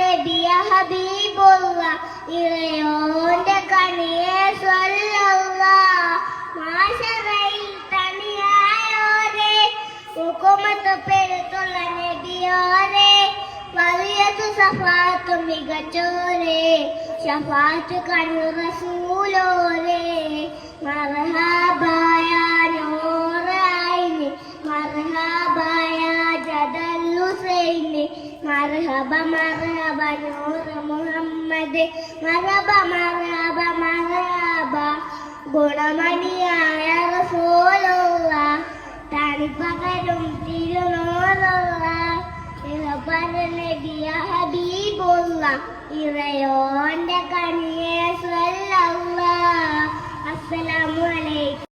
നബിയ ഹബീബുള്ള ഇളയോന്റെ കണിയെ സ്വല്ലല്ലാഹ് മാശറയിൽ തണിയായോരെ ഹുക്കുമത്ത് പെരുത്തുള്ള നബിയോരെ വലിയതു സഫാത്തു മികച്ചോരെ ശഫാത്ത് കണ്ണു റസൂലോരെ മർഹബായ നൂറൈനി മർഹബായ ജദൽ ഹുസൈനി മർഹബ മർഹബ നൂർ മുഹമ്മദ് മർഹബ മർഹബ മർഹബ ഗുണമണിയായ റസൂലുള്ളാഹ് തണിപകരും തിരുനൂറുള്ളാഹ് നബിയ ഹബീബുള്ള ഇറയോന്റെ കണിയെ സ്വല്ലല്ലാഹ്. അസ്സലാമു അലൈക്കും.